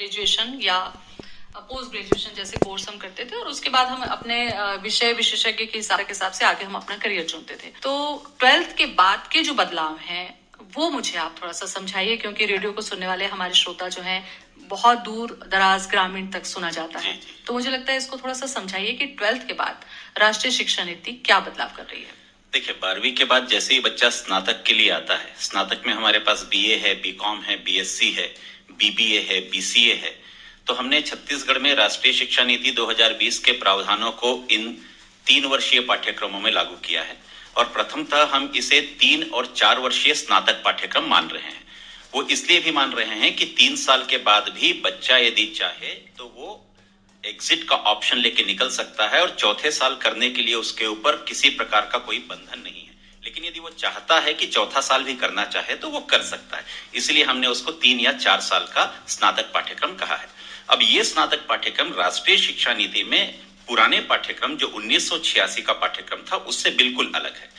Graduation या post graduation जैसे course हम करते थे और उसके बाद हम अपने विषय विशेषज्ञ के हिसाब से आगे हम अपना करियर चुनते थे। तो 12th के बाद के जो बदलाव हैं वो मुझे आप थोड़ा सा समझाइए, क्योंकि रेडियो को सुनने वाले हमारे श्रोता जो हैं बहुत दूर दराज ग्रामीण तक सुना जाता है। तो मुझे लगता है इसको थोड़ा सा समझाइए कि 12th के बाद राष्ट्रीय शिक्षा नीति क्या बदलाव कर रही है। देखिए, 12वीं के बाद जैसे ही बच्चा स्नातक के लिए आता है, स्नातक में हमारे पास बीए है, बीकॉम है, बीएससी है, बीबीए है, बीसीए है। तो हमने छत्तीसगढ़ में राष्ट्रीय शिक्षा नीति 2020 के प्रावधानों को इन 3 वर्षीय पाठ्यक्रमों में लागू किया है और प्रथमतः हम इसे 3 और 4 वर्षीय स्नातक पाठ्यक्रम मान रहे हैं। वो इसलिए भी मान रहे हैं कि 3 साल के बाद भी बच्चा यदि चाहे तो वो एग्जिट का ऑप्शन लेके निकल सकता है और चौथे साल करने के लिए उसके ऊपर किसी प्रकार का कोई बंधन नहीं है। लेकिन यदि वो चाहता है कि चौथा साल भी करना चाहे तो वो कर सकता है। इसलिए हमने उसको 3 या 4 साल का स्नातक पाठ्यक्रम कहा है। अब ये स्नातक पाठ्यक्रम राष्ट्रीय शिक्षा नीति में पुराने पाठ्यक्रम जो 1986 का पाठ्यक्रम था उससे बिल्कुल अलग है।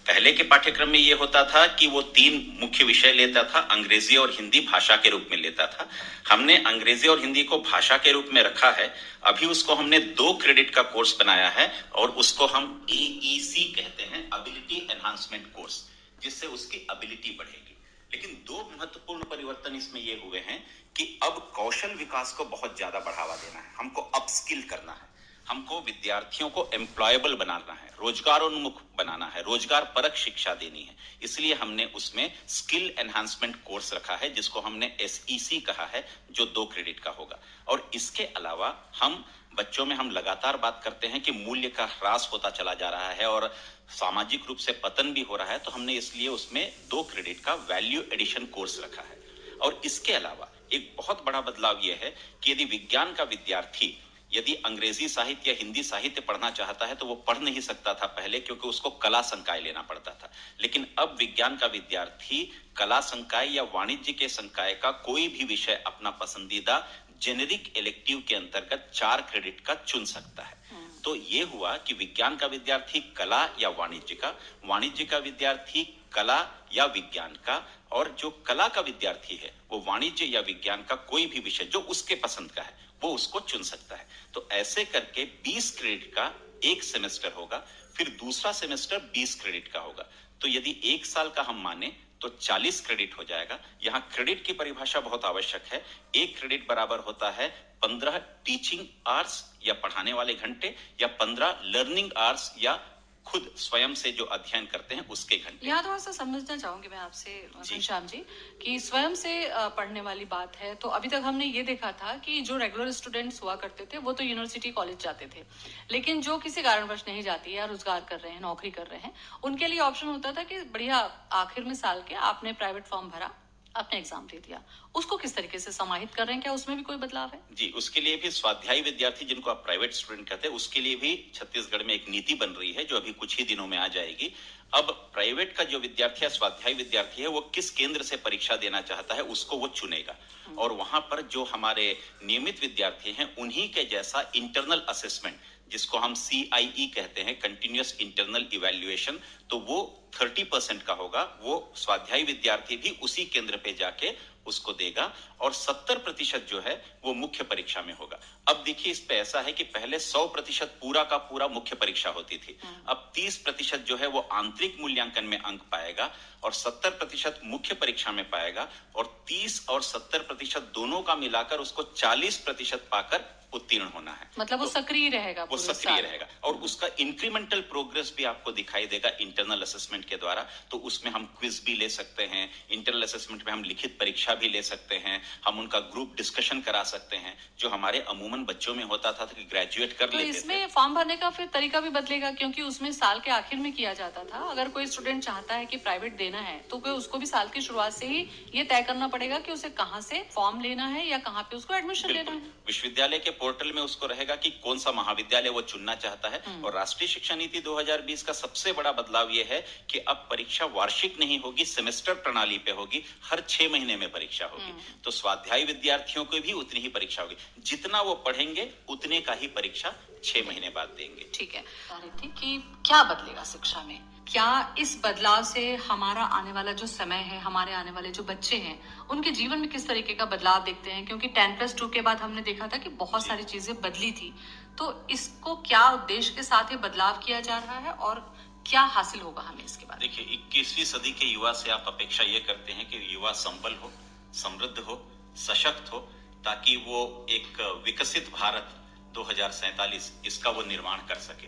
पहले के पाठ्यक्रम में यह होता था कि वो 3 मुख्य विषय लेता था, अंग्रेजी और हिंदी भाषा के रूप में लेता था। हमने अंग्रेजी और हिंदी को भाषा के रूप में रखा है। अभी उसको हमने 2 क्रेडिट का कोर्स बनाया है और उसको हम AEC कहते हैं, एबिलिटी एनहांसमेंट कोर्स, जिससे उसकी एबिलिटी बढ़ेगी। लेकिन 2 महत्वपूर्ण परिवर्तन इसमें ये हुए हैं कि अब कौशल विकास को बहुत ज्यादा बढ़ावा देना है, हमको अपस्किल करना है, हमको विद्यार्थियों को एम्प्लॉयबल बनाना है, रोजगारोन्मुख बनाना है, रोजगार परक शिक्षा देनी है। इसलिए हमने उसमें स्किल एनहांसमेंट कोर्स रखा है जिसको हमने SEC कहा है, जो 2 क्रेडिट का होगा। और इसके अलावा हम बच्चों में हम लगातार बात करते हैं कि मूल्य का ह्रास होता चला जा रहा है और सामाजिक रूप से पतन भी हो रहा है, तो हमने इसलिए उसमें 2 क्रेडिट का वैल्यू एडिशन कोर्स रखा है। और इसके अलावा एक बहुत बड़ा बदलाव यह है कि यदि विज्ञान का विद्यार्थी यदि अंग्रेजी साहित्य या हिंदी साहित्य पढ़ना चाहता है तो वो पढ़ नहीं सकता था पहले, क्योंकि उसको कला संकाय लेना पड़ता था। लेकिन अब विज्ञान का विद्यार्थी कला संकाय या वाणिज्य के संकाय का कोई भी विषय अपना पसंदीदा जेनेरिक इलेक्टिव के अंतर्गत 4 क्रेडिट का चुन सकता है। तो ये हुआ कि विज्ञान का विद्यार्थी कला या वाणिज्य का विद्यार्थी कला या विज्ञान का, और जो कला का विद्यार्थी है वो वाणिज्य या विज्ञान का कोई भी विषय जो उसके पसंद का है वो उसको चुन सकता है। तो ऐसे करके 20 क्रेडिट का एक सेमेस्टर होगा, फिर दूसरा सेमेस्टर 20 क्रेडिट का होगा। तो यदि 1 साल का हम माने तो 40 क्रेडिट हो जाएगा। यहां क्रेडिट की परिभाषा बहुत आवश्यक है। 1 क्रेडिट बराबर होता है 15 टीचिंग आवर्स या पढ़ाने वाले घंटे, या 15 लर्निंग आवर्स या खुद स्वयं से जो अध्ययन करते हैं उसके घंटे। यहाँ थोड़ा सा समझना चाहूंगी मैं आपसे घनश्याम जी कि स्वयं से पढ़ने वाली बात है। तो अभी तक हमने ये देखा था कि जो रेगुलर स्टूडेंट्स हुआ करते थे वो तो यूनिवर्सिटी कॉलेज जाते थे, लेकिन जो किसी कारणवश नहीं जाती या रोजगार कर रहे हैं, नौकरी कर रहे हैं, उनके लिए ऑप्शन होता था कि बढ़िया आखिर में साल के आपने प्राइवेट फॉर्म भरा, आपने एग्जाम दे दिया। उसको किस तरीके से समाहित कर रहे हैं, क्या उसमें भी कोई बदलाव है? जी, उसके लिए भी स्वाध्यायी विद्यार्थी जिनको आप प्राइवेट स्टूडेंट कहते हैं, उसके लिए भी छत्तीसगढ़ में एक नीति बन रही है जो अभी कुछ ही दिनों में आ जाएगी। अब प्राइवेट का जो विद्यार्थी या स्वाध्यायी विद्यार्थी है वो किस केंद्र से परीक्षा देना चाहता है उसको वो चुनेगा, और वहां पर जो हमारे नियमित विद्यार्थी हैं उन्हीं के जैसा इंटरनल असेसमेंट, जिसको हम CIE कहते हैं, कंटिन्यूअस इंटरनल इवैल्यूएशन, तो वो 30% का होगा। वो स्वाध्यायी विद्यार्थी भी उसी केंद्र पे जाके उसको देगा, और 70% जो है वो मुख्य परीक्षा में होगा। अब देखिए, इस पे ऐसा है कि पहले 100% पूरा का पूरा मुख्य परीक्षा होती थी। अब 30% जो है वो आंतरिक मूल्यांकन में अंक पाएगा और 70% मुख्य परीक्षा में पाएगा, और 30 और 70% दोनों का मिलाकर उसको 40% पाकर उत्तीर्ण होना है। मतलब वो सक्रिय रहेगा, वो सक्रिय रहेगा, और उसका इंक्रीमेंटल प्रोग्रेस भी आपको दिखाई देगा इंटरनल असेसमेंट के द्वारा। तो उसमें हम क्विज भी ले सकते हैं, इंटरनल असेसमेंट में हम लिखित परीक्षा भी ले सकते हैं, हम उनका ग्रुप डिस्कशन करा सकते हैं, जो हमारे अमूमन बच्चों में होता था कि ग्रेजुएट कर लेते थे। इसमें फॉर्म भरने का फिर तरीका भी बदलेगा, क्योंकि उसमें साल के आखिर में किया जाता था। अगर कोई स्टूडेंट चाहता है कि प्राइवेट देना है तो क्या उसको भी साल की शुरुआत से ही ये तय करना पड़ेगा कि उसे कहाँ से फॉर्म लेना है या कहाँ पे उसको एडमिशन लेना है? विश्वविद्यालय के पोर्टल में उसको रहेगा कि कौन सा महाविद्यालय वो चुनना चाहता है। और राष्ट्रीय शिक्षा नीति 2020 का सबसे बड़ा बदलाव यह है कि अब परीक्षा वार्षिक नहीं होगी, सेमेस्टर प्रणाली पे होगी। हर 6 महीने में परीक्षा परीक्षा होगी। तो स्वाध्यायी विद्यार्थियों को भी उतनी ही परीक्षा होगी। जितना वो पढ़ेंगे उतने का ही परीक्षा 6 महीने बाद देंगे। ठीक है, बता रही थी कि क्या बदलेगा शिक्षा में, क्या इस बदलाव से हमारा आने वाला जो समय है, हमारे आने वाले जो बच्चे हैं, उनके जीवन में किस तरीके का बदलाव देखते हैं? क्योंकि 10+2 के बाद हमने देखा था कि बहुत सारी चीजें बदली थी, तो इसको क्या उद्देश्य के साथ ही बदलाव किया जा रहा है और क्या हासिल होगा हमें इसके बाद? देखिए, 21वीं सदी के युवा से आप अपेक्षा ये करते हैं कि युवा संबल हो, समृद्ध हो, सशक्त हो, ताकि वो एक विकसित भारत 2047 इसका वो निर्माण कर सके।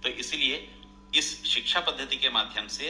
तो इसलिए इस शिक्षा पद्धति के माध्यम से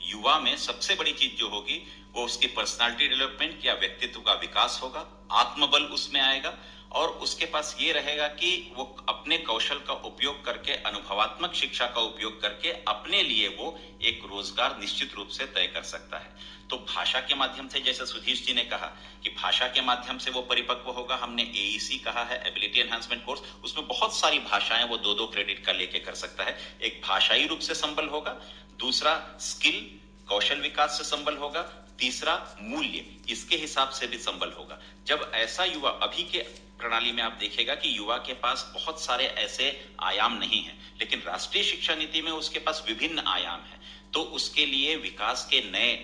युवा में सबसे बड़ी चीज जो होगी वो उसकी पर्सनालिटी डेवलपमेंट या व्यक्तित्व का विकास होगा, आत्मबल उसमें आएगा और उसके पास ये रहेगा कि वो अपने कौशल का उपयोग करके, अनुभवात्मक शिक्षा का उपयोग करके अपने लिए वो एक रोजगार निश्चित रूप से तय कर सकता है। तो भाषा के माध्यम से, जैसे सुधीश जी ने कहा कि भाषा के माध्यम से वो परिपक्व होगा, हमने एईसी कहा है, एबिलिटी एनहांसमेंट कोर्स, उसमें बहुत सारी भाषाएं वो 2-2 क्रेडिट का लेके कर सकता है। एक भाषाई रूप से संबल होगा, दूसरा स्किल कौशल विकास से संबल होगा, तीसरा मूल्य इसके हिसाब से भी संबल होगा। जब ऐसा युवा, अभी के प्रणाली में आप देखेगा कि युवा के पास बहुत सारे ऐसे आयाम नहीं है, लेकिन राष्ट्रीय शिक्षा नीति में उसके पास विभिन्न आयाम है। तो उसके लिए विकास के नए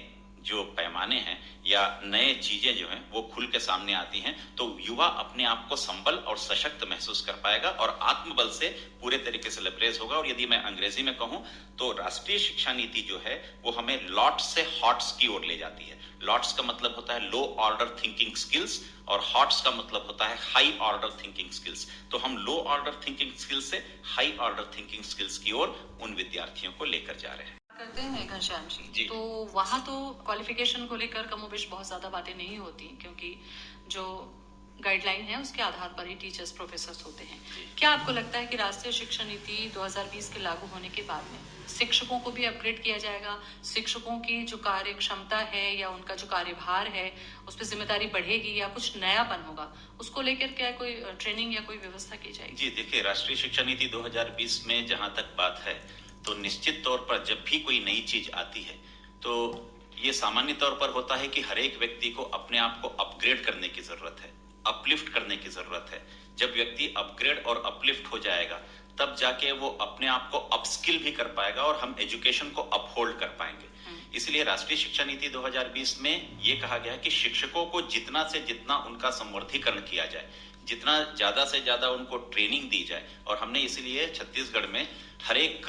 जो पैमाने हैं या नए चीजें जो हैं वो खुल के सामने आती हैं, तो युवा अपने आप को संबल और सशक्त महसूस कर पाएगा और आत्मबल से पूरे तरीके से लैबरेज होगा। और यदि मैं अंग्रेजी में कहूं तो राष्ट्रीय शिक्षा नीति जो है वो हमें लॉट्स से हॉट्स की ओर ले जाती है। लॉट्स का मतलब होता है लो ऑर्डर थिंकिंग स्किल्स और हॉट्स का मतलब होता है हाई ऑर्डर थिंकिंग स्किल्स। तो हम लो ऑर्डर थिंकिंग स्किल्स से हाई ऑर्डर थिंकिंग स्किल्स की ओर उन विद्यार्थियों को लेकर जा रहे हैं। करते हैं घनश्याम जी, तो वहां तो क्वालिफिकेशन को लेकर कमोबेश बहुत ज्यादा बातें नहीं होती, क्योंकि जो गाइडलाइन है उसके आधार पर ही टीचर्स प्रोफेसर्स होते हैं। क्या आपको लगता है कि राष्ट्रीय शिक्षा नीति 2020 के लागू होने के बाद में शिक्षकों को भी अपग्रेड किया जाएगा? शिक्षकों की जो कार्य क्षमता है या उनका जो कार्यभार है उस पर जिम्मेदारी बढ़ेगी या कुछ नयापन होगा, उसको लेकर क्या कोई ट्रेनिंग या कोई व्यवस्था की जाएगी? जी देखिए, राष्ट्रीय शिक्षा नीति 2020 में जहां तक बात है तो निश्चित तौर पर जब भी कोई नई चीज आती है तो ये सामान्य तौर पर होता है कि हर एक व्यक्ति को अपने आप को अपग्रेड करने की जरूरत है, अपलिफ्ट करने की जरूरत है। जब व्यक्ति अपग्रेड और अपलिफ्ट हो जाएगा तब जाके वो अपने आप को अपस्किल भी कर पाएगा और हम एजुकेशन को अपहोल्ड कर पाएंगे। इसलिए राष्ट्रीय शिक्षा नीति 2020 में ये कहा गया है कि शिक्षकों को जितना से जितना उनका संवर्धीकरण किया जाए, जितना ज्यादा से ज्यादा उनको ट्रेनिंग दी जाए। और हमने इसलिए छत्तीसगढ़ में हर एक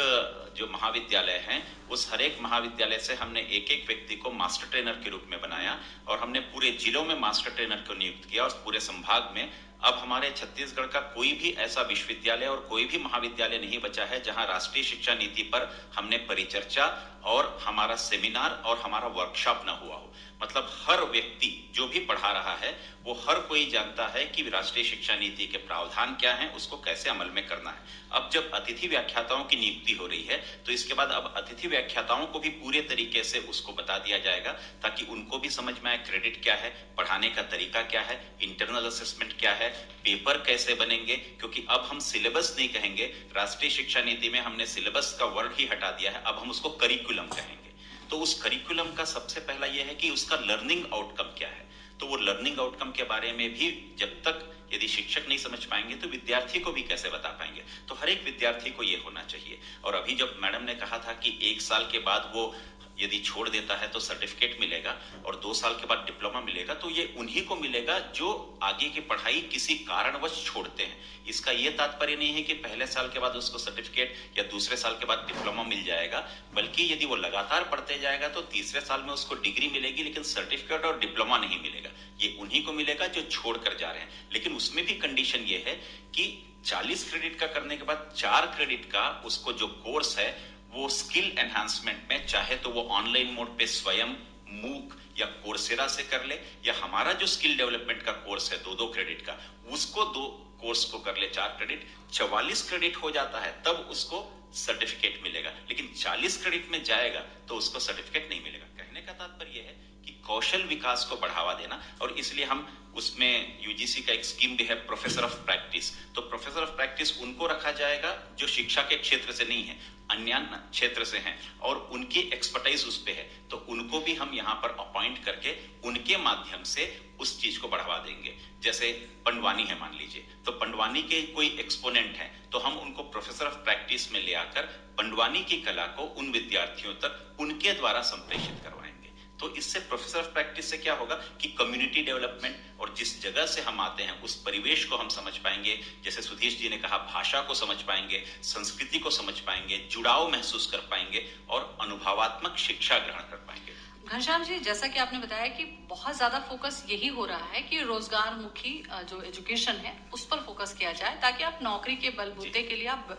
जो महाविद्यालय हैं उस हर एक महाविद्यालय से हमने एक एक व्यक्ति को मास्टर ट्रेनर के रूप में बनाया और हमने पूरे जिलों में मास्टर ट्रेनर को नियुक्त किया और पूरे संभाग में अब हमारे छत्तीसगढ़ का कोई भी ऐसा विश्वविद्यालय और कोई भी महाविद्यालय नहीं बचा है जहां राष्ट्रीय शिक्षा नीति पर हमने परिचर्चा और हमारा सेमिनार और हमारा वर्कशॉप न हुआ हो। मतलब हर व्यक्ति जो भी पढ़ा रहा है वो हर कोई जानता है कि राष्ट्रीय शिक्षा नीति के प्रावधान क्या हैं, उसको कैसे अमल में करना है। अब जब अतिथि व्याख्याताओं की नियुक्ति हो रही है तो इसके बाद अब अतिथि व्याख्याताओं को भी पूरे तरीके से उसको बता दिया जाएगा ताकि उनको भी समझ में आए क्रेडिट क्या है, पढ़ाने का तरीका क्या है, इंटरनल असेसमेंट क्या है, पेपर कैसे बनेंगे। क्योंकि अब हम सिलेबस नहीं कहेंगे, राष्ट्रीय शिक्षा नीति में हमने सिलेबस का वर्ड ही हटा दिया है, अब हम उसको करिकुलम कहेंगे। तो उस करिकुलम का सबसे पहला यह है कि उसका लर्निंग आउटकम क्या है। तो वो लर्निंग आउटकम के बारे में भी जब तक यदि शिक्षक नहीं समझ पाएंगे तो विद्यार्थी को भी कैसे बता पाएंगे। तो हर एक विद्यार्थी को ये होना चाहिए। और अभी जब मैडम ने कहा था कि 1 साल के बाद वो यदि छोड़ देता है तो सर्टिफिकेट मिलेगा और 2 साल के बाद डिप्लोमा मिलेगा, तो ये उन्हीं को मिलेगा जो आगे की पढ़ाई किसी कारणवश छोड़ते हैं। इसका ये तात्पर्य नहीं है कि पहले साल के बाद उसको सर्टिफिकेट या दूसरे साल के बाद डिप्लोमा मिल जाएगा, बल्कि यदि वो लगातार पढ़ते जाएगा तो तीसरे साल में उसको डिग्री मिलेगी लेकिन सर्टिफिकेट और डिप्लोमा नहीं मिलेगा। ये उन्हीं को मिलेगा जो छोड़ कर जा रहे हैं। लेकिन उसमें भी कंडीशन ये है कि 40 क्रेडिट का करने के बाद 4 क्रेडिट का उसको जो कोर्स है वो स्किल एनहांसमेंट में, चाहे तो वो ऑनलाइन मोड पे स्वयं मूक या कोर्सेरा से कर ले, या हमारा जो स्किल डेवलपमेंट का कोर्स है 2-2 क्रेडिट का, उसको 2 कोर्स को कर ले 4 क्रेडिट, 44 क्रेडिट हो जाता है तब उसको सर्टिफिकेट मिलेगा। लेकिन 40 क्रेडिट में जाएगा तो उसको सर्टिफिकेट नहीं मिलेगा। कहने का तात्पर्य है कि कौशल विकास को बढ़ावा देना। और इसलिए हम उसमें यूजीसी का एक स्कीम भी है, प्रोफेसर ऑफ प्रैक्टिस। तो प्रोफेसर ऑफ प्रैक्टिस उनको रखा जाएगा जो शिक्षा के क्षेत्र से नहीं है, अन्य क्षेत्र से हैं और उनकी एक्सपर्टाइज उस पे है, तो उनको भी हम यहाँ पर अपॉइंट करके उनके माध्यम से उस चीज को बढ़ावा देंगे। जैसे पंडवानी है मान लीजिए, तो पंडवानी के कोई एक्सपोनेंट हैं, तो हम उनको प्रोफेसर ऑफ प्रैक्टिस में ले आकर पंडवानी की कला को उन विद्यार्थियों तक उनके द्वारा संप्रेषित करवाएंगे। तो इससे प्रोफेसर ऑफ प्रैक्टिस से क्या होगा कि कम्युनिटी डेवलपमेंट और जिस जगह से हम आते हैं उस परिवेश को हम समझ पाएंगे। जैसे सुधीश जी ने कहा, भाषा को समझ पाएंगे, संस्कृति को समझ पाएंगे, जुड़ाव महसूस कर पाएंगे और अनुभवात्मक शिक्षा ग्रहण कर पाएंगे। घनश्याम जी, जैसा कि आपने बताया कि बहुत ज्यादा फोकस यही हो रहा है कि रोजगार मुखी जो एजुकेशन है उस पर फोकस किया जाए, ताकि आप नौकरी के बलबूते के लिए आप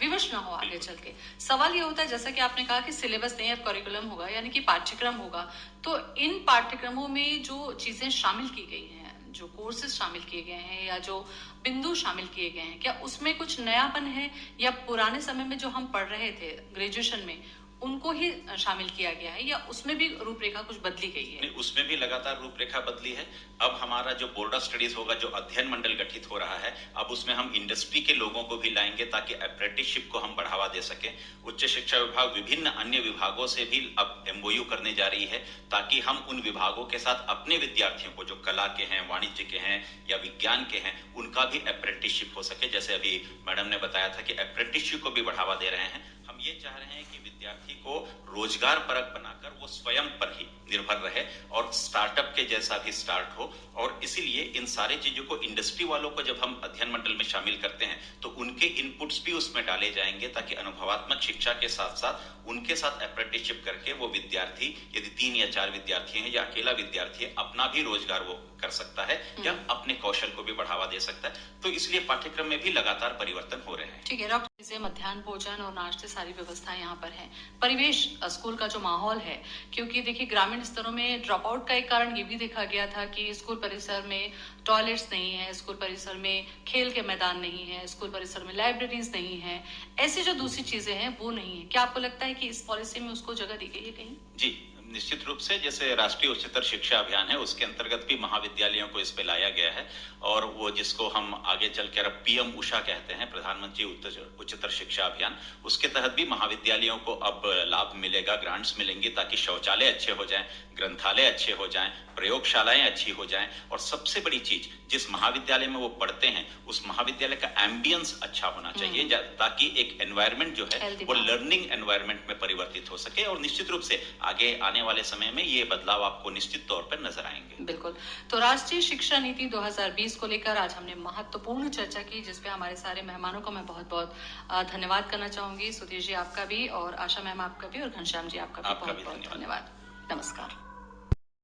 विवश ना हो आगे चल के। सवाल ये होता है, जैसा कि आपने कहा कि सिलेबस नहीं, अब करिकुलम होगा, यानी कि पाठ्यक्रम होगा, तो इन पाठ्यक्रमों में जो चीजें शामिल की गई हैं, जो कोर्सेज शामिल किए गए हैं या जो बिंदु शामिल किए गए हैं, क्या उसमें कुछ नयापन है या पुराने समय में जो हम पढ़ रहे थे ग्रेजुएशन में उनको ही शामिल किया गया है, या उसमें भी रूपरेखा कुछ बदली गई है? नहीं, उसमें भी लगातार रूपरेखा बदली है। अब हमारा जो बोर्ड ऑफ स्टडीज होगा, जो अध्ययन मंडल गठित हो रहा है, अब उसमें हम इंडस्ट्री के लोगों को भी लाएंगे ताकि अप्रेंटिसशिप को हम बढ़ावा दे सके। उच्च शिक्षा विभाग विभिन्न अन्य विभागों से भी अब एमओयू करने जा रही है ताकि हम उन विभागों के साथ अपने विद्यार्थियों को, जो कला के हैं, वाणिज्य के हैं या विज्ञान के हैं, उनका भी अप्रेंटिसशिप हो सके। जैसे अभी मैडम ने बताया था कि अप्रेंटिसशिप को भी बढ़ावा दे रहे हैं। हम ये चाह रहे हैं कि विद्यार्थी को रोजगार परक बनाकर वो स्वयं पर ही निर्भर रहे और स्टार्टअप के जैसा भी स्टार्ट हो। और इसीलिए इन सारी चीजों को इंडस्ट्री वालों को जब हम अध्ययन मंडल में शामिल करते हैं तो उनके इनपुट्स भी उसमें डाले जाएंगे ताकि अनुभवात्मक शिक्षा के साथ साथ उनके साथ अप्रेंटिसशिप करके वो विद्यार्थी, यदि 3 या 4 विद्यार्थी हैं या अकेला विद्यार्थी है, अपना भी रोजगार वो कर सकता है या अपने कौशल को भी बढ़ावा दे सकता है। तो इसलिए पाठ्यक्रम में भी लगातार परिवर्तन हो रहे हैं। ठीक है डॉक्टर, जैसे मध्याह्न भोजन और नाश्ते सारी व्यवस्थाएं यहाँ पर है, परिवेश स्कूल का जो माहौल है, क्योंकि देखिए ग्रामीण स्तरों में ड्रॉप आउट का एक कारण ये भी देखा गया था कि स्कूल परिसर में टॉयलेट्स नहीं है, स्कूल परिसर में खेल के मैदान नहीं है, स्कूल परिसर में लाइब्रेरीज नहीं है, ऐसी जो दूसरी चीजें हैं वो नहीं है। क्या आपको लगता है कि इस पॉलिसी में उसको जगह दी गई है कहीं? जी, निश्चित रूप से। जैसे राष्ट्रीय उच्चतर शिक्षा अभियान है, उसके अंतर्गत भी महाविद्यालयों को इस पे लाया गया है और वो जिसको हम आगे चलकर पीएम उषा कहते हैं, प्रधानमंत्री उच्चतर शिक्षा अभियान, उसके तहत भी महाविद्यालयों को अब लाभ मिलेगा, ग्रांट्स मिलेंगी ताकि शौचालय अच्छे हो जाएं, ग्रंथालय अच्छे हो जाएं, प्रयोगशालाएं अच्छी हो जाएं और सबसे बड़ी चीज, जिस महाविद्यालय में वो पढ़ते हैं उस महाविद्यालय का एम्बियंस अच्छा होना चाहिए ताकि एक एनवायरनमेंट जो है वो लर्निंग एनवायरनमेंट में परिवर्तित हो सके। और निश्चित रूप से आगे आने वाले समय में ये बदलाव आपको निश्चित तौर पर नजर आएंगे। बिल्कुल। तो राष्ट्रीय शिक्षा नीति 2020 को लेकर आज हमने महत्वपूर्ण चर्चा की, जिसपे हमारे सारे मेहमानों को मैं बहुत बहुत धन्यवाद करना चाहूंगी। सुधीर जी आपका भी, और आशा मैम आपका भी, और घनश्याम जी आपका भी बहुत बहुत धन्यवाद। नमस्कार।